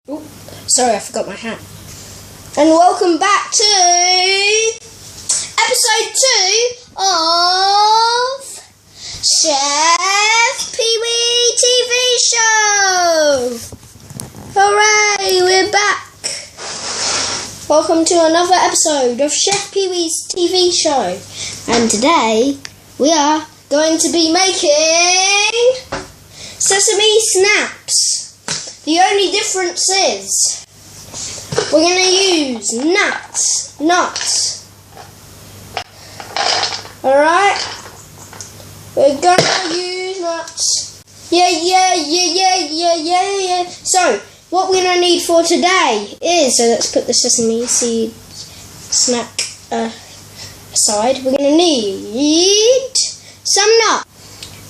Ooh, sorry, I forgot my hat. And welcome back to episode 2 of Chef Peewee TV show. Hooray, we're back. Welcome to another episode of Chef Peewee's TV show. And today we are going to be making sesame snaps. The only difference is we're going to use nuts. Alright? We're going to use nuts. Yeah. So, what we're going to need for today is, so let's put the sesame seed snack aside. We're going to need some nuts.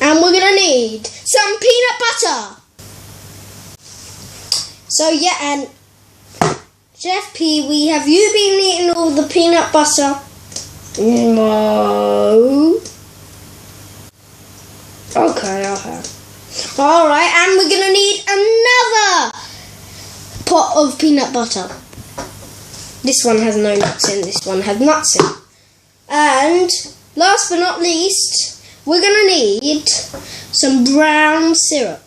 And we're going to need some peanut butter. So yeah, and Chef Peewee, have you been eating all the peanut butter? No. Okay, I have. Alright, and we're going to need another pot of peanut butter. This one has no nuts in, this one has nuts in. And last but not least, we're going to need some brown syrup.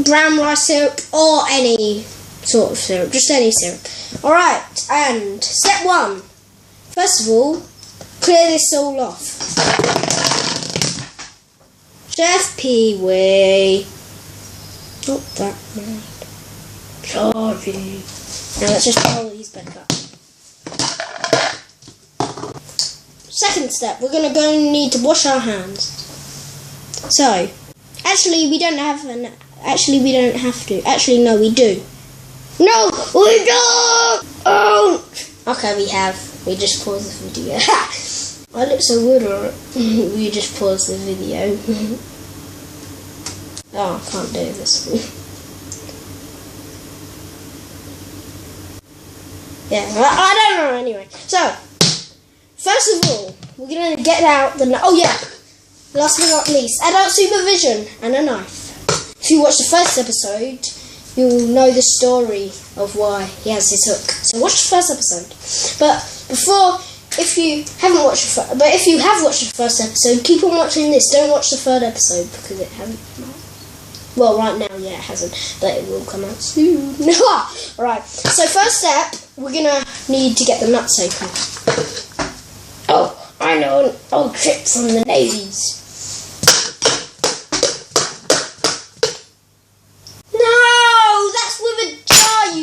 Brown rice syrup or any sort of syrup, just any syrup. Alright, and step 1. First of all, clear this all off. Chef Peewee. Not that bad. Sorry. Now let's just roll these back up. Second step, we're going to need to wash our hands. So, actually we don't have to. Actually, no, we do. No, we don't! Oh! Okay, we have. We just paused the video. I look so weird on it. We just paused the video. Oh, I can't do this. Yeah, I don't know anyway. So, first of all, we're going to get out the... Oh yeah! Last but not least, adult supervision and a knife. If you watch the first episode, you'll know the story of why he has his hook. So watch the first episode. But if you have watched the first episode, keep on watching this. Don't watch the third episode because it hasn't come out. Well, right now, yeah, it hasn't, but it will come out soon. Alright, so first step, we're gonna need to get the nuts open. Oh, I know an old trick from the Navies.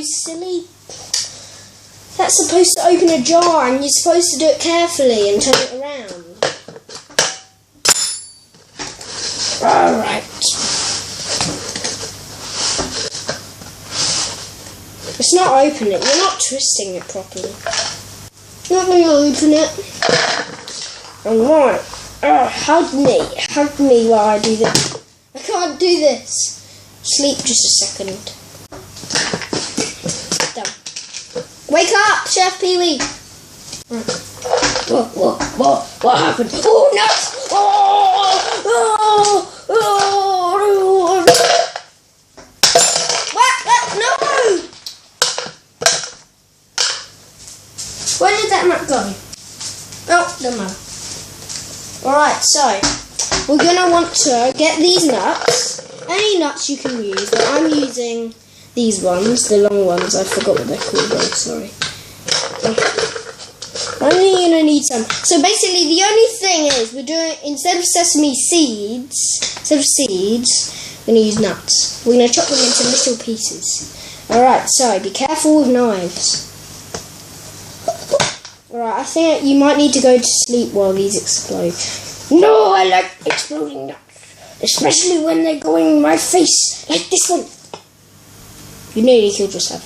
Silly. That's supposed to open a jar and you're supposed to do it carefully and turn it around. Alright. It's not opening it. You're not twisting it properly. Not going to open it. Alright. Hug me while I do this. I can't do this. Sleep just a second. Wake up, Chef Peewee! What happened? Oh, nuts! What? No! Where did that nut go? Oh, doesn't matter. Alright, so, we're going to want to get these nuts. Any nuts you can use, but I'm using... these ones, the long ones, I forgot what they're called though, sorry. I'm only going to need some. So basically the only thing is, we're doing, instead of sesame seeds, we're going to use nuts. We're going to chop them into little pieces. Alright, so be careful with knives. Alright, I think you might need to go to sleep while these explode. No, I like exploding nuts. Especially when they're going in my face, like this one. You nearly killed yourself.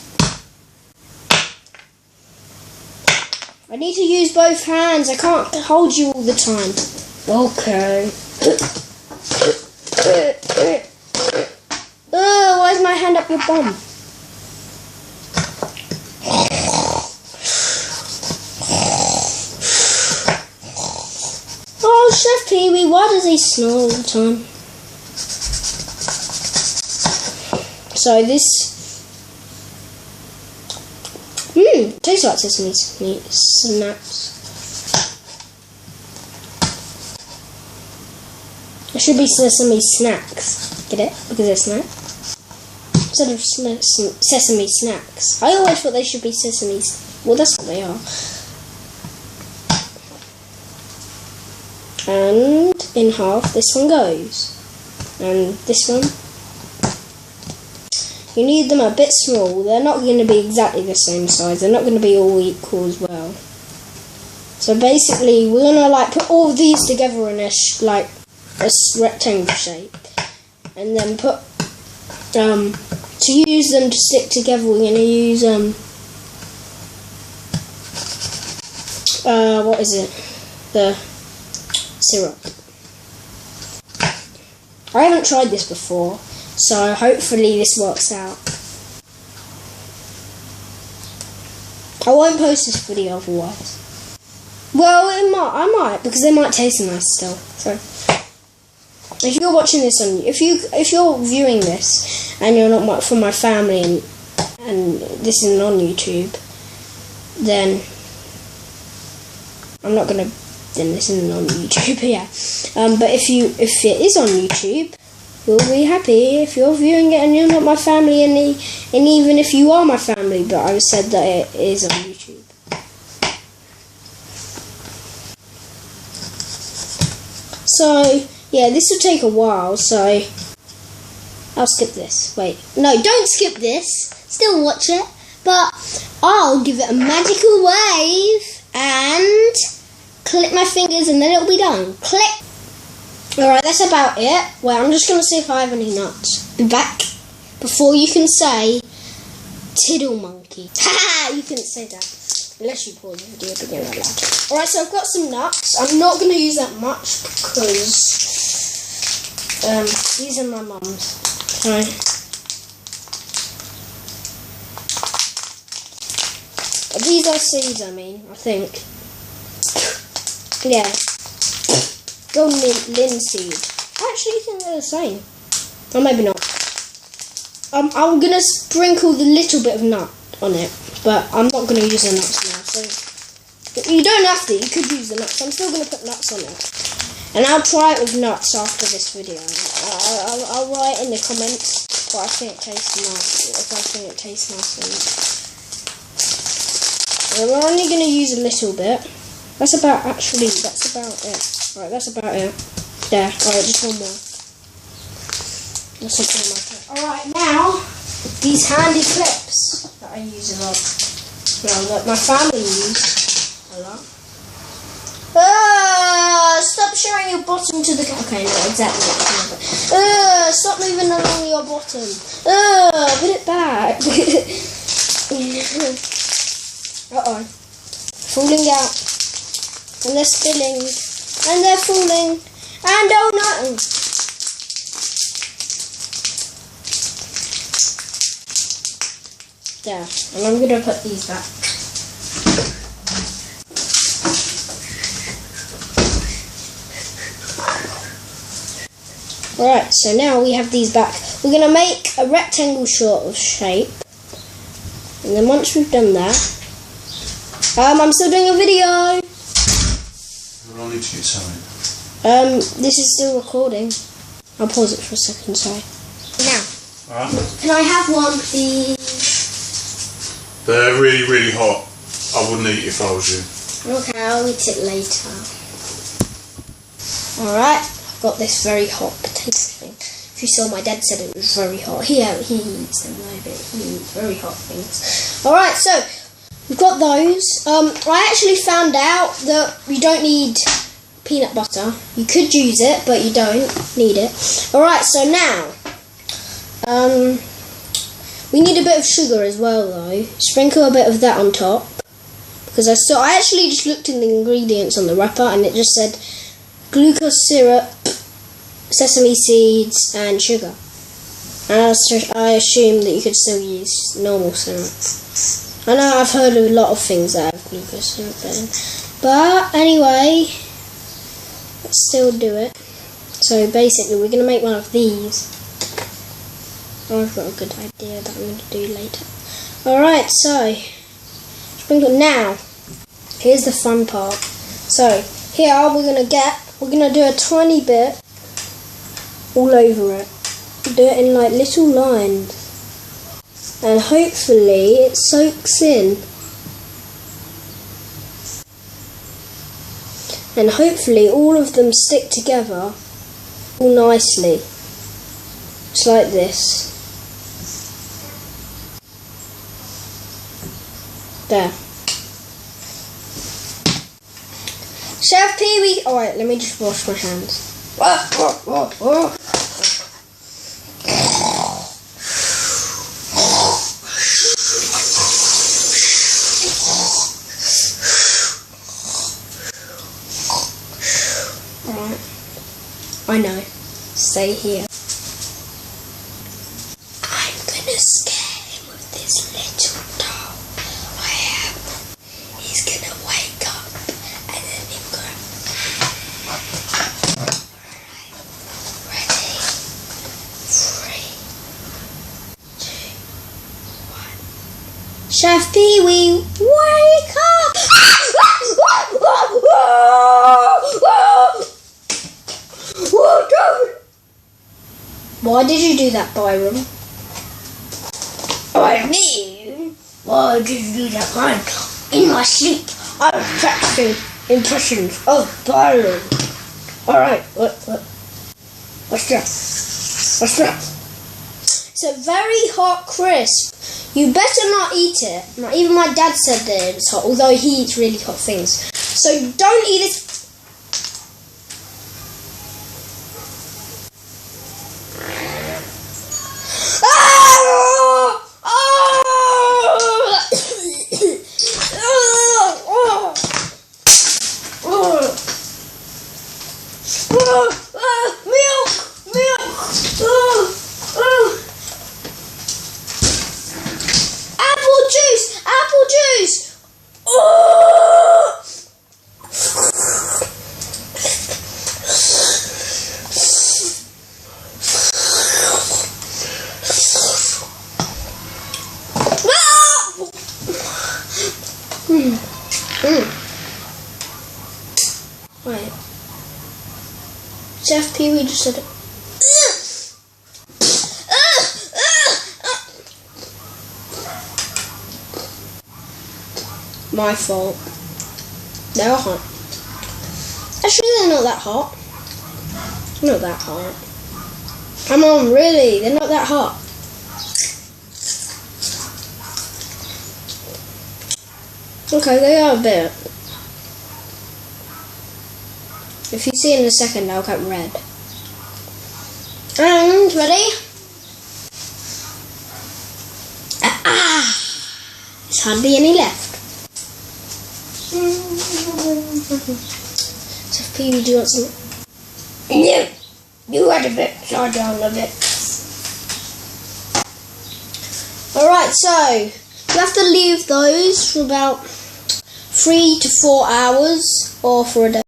I need to use both hands. I can't hold you all the time. Okay. Why is my hand up your bum? Oh, Chef Peewee, why does he snore all the time? So this Tastes like sesame snaps. It should be sesame snacks. Get it? Because they're snacks. Instead of sesame snacks. I always thought they should be sesame. Well, that's what they are. And in half, this one goes. And this one. You need them a bit small. They're not going to be exactly the same size. They're not going to be all equal as well. So basically, we're going to like put all of these together in a rectangle shape, and then put to use them to stick together. We're going to use what is it? The syrup. I haven't tried this before, so hopefully this works out. I won't post this video otherwise. Well, I might, because they might taste nice still. So, if you're watching this on, if you're viewing this and you're not from my family and this isn't on YouTube, then I'm not gonna. Then this isn't on YouTube, yeah. But if it is on YouTube, we'll be happy if you're viewing it and you're not my family, and even if you are my family, but I said that it is on YouTube. So yeah, this will take a while, so I'll skip this. Wait, no, don't skip this. Still watch it, but I'll give it a magical wave and click my fingers, and then it'll be done. Click. Alright, that's about it. Wait, I'm just going to see if I have any nuts. Be back before you can say tiddle monkey. Haha, you couldn't say that. Unless you pause the video again out loud. Alright, so I've got some nuts. I'm not going to use that much because these are my mum's. So these are seeds, I think. Yeah. Golden linseed. I actually think they're the same. Or maybe not. I'm going to sprinkle the little bit of nut on it, but I'm not going to use the nuts now. So you don't have to. You could use the nuts. I'm still going to put nuts on it. And I'll try it with nuts after this video. I'll write in the comments what I think it tastes nice. If I think it tastes nice or not. We're only going to use a little bit. That's about it. Alright, that's about it. There. Alright, just one more. That's something like that. Alright, now, these handy clips that I use a lot. Well, that my family use a lot. Stop showing your bottom to the okay, no, exactly. Stop moving along your bottom. Put it back. Uh-oh. Falling out. And they're spilling. And they're falling. And oh no! There. And I'm going to put these back. Alright, so now we have these back. We're going to make a rectangle sort of shape. And then once we've done that, I'm still doing a video. We're only to get time. This is still recording. I'll pause it for a second, sorry. Now, Alright. can I have one, please? They're really, really hot. I wouldn't eat if I was you. Okay, I'll eat it later. Alright, I've got this very hot potato thing. If you saw, my dad said it was very hot. He eats them though, but he eats very hot things. Alright, so we've got those. I actually found out that you don't need peanut butter. You could use it, but you don't need it. Alright, so now, we need a bit of sugar as well though. Sprinkle a bit of that on top. Because I actually just looked in the ingredients on the wrapper and it just said glucose syrup, sesame seeds and sugar. And I assume that you could still use normal syrup. I know I've heard of a lot of things that have glucose syrup in. But anyway, let's still do it. So basically we're going to make one of these. I've got a good idea that I'm going to do later. Alright, so Sprinkle. Now, here's the fun part. So here we're gonna do a tiny bit all over it. Do it in like little lines, and hopefully it soaks in. And hopefully all of them stick together all nicely. Just like this. There. Chef Peewee. Alright, let me just wash my hands. Alright. I know. Stay here. I'm gonna scare him with this little doll I have. He's gonna wake up and then he's gonna... Ready? 3, 2, 1. Chef Peewee, wake up! Why did you do that, Byron? I mean, why did you do that, man? In my sleep, I was practicing impressions of Byron. Alright, what's that? What's that? It's a very hot crisp. You better not eat it. Even my dad said that it's hot, although he eats really hot things. So don't eat it. Apple juice! Wait. Chef Peewee just said it. My fault. They're hot. Actually, they're not that hot. Not that hot. Come on, really, they're not that hot. Okay, they are a bit. If you see in a second, they'll get red. And ready? There's hardly any left. So Peewee, do you want some? No, you had a bit, so I don't love it. Alright, so you have to leave those for about 3 to 4 hours or for a day.